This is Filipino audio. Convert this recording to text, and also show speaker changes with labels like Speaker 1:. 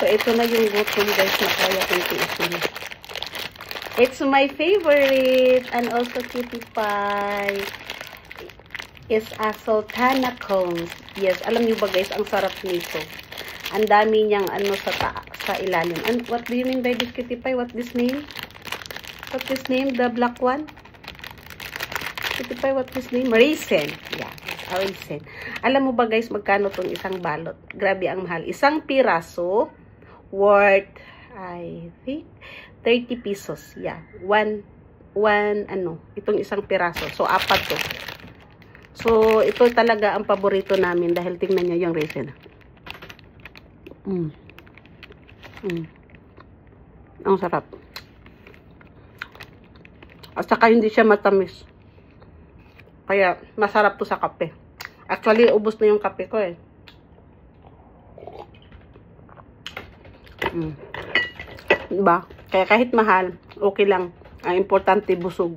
Speaker 1: So, ito na yung gutom guys na kaya kong tiisin. It's my favorite. And also cutie pie. Is a sultana cones. Yes, alam niyo ba guys, ang sarap nito. Ang dami niyang ano sa ilalim. And what do you mean by this cutie pie? What this name? What this name? The black one? Cutie pie, what this name? Raisin. Yeah, raisin. Alam mo ba guys, magkano tong isang balot? Grabe ang mahal. Isang piraso worth, I think, 30 pesos. Yeah. Itong isang piraso. So, apat to. So, ito talaga ang paborito namin dahil tingnan nyo yung raisin. Ang sarap. At saka hindi siya matamis. Kaya, masarap to sa kape. Actually, ubos na yung kape ko eh. Diba? Kaya kahit mahal, okay lang. Ang importante busog.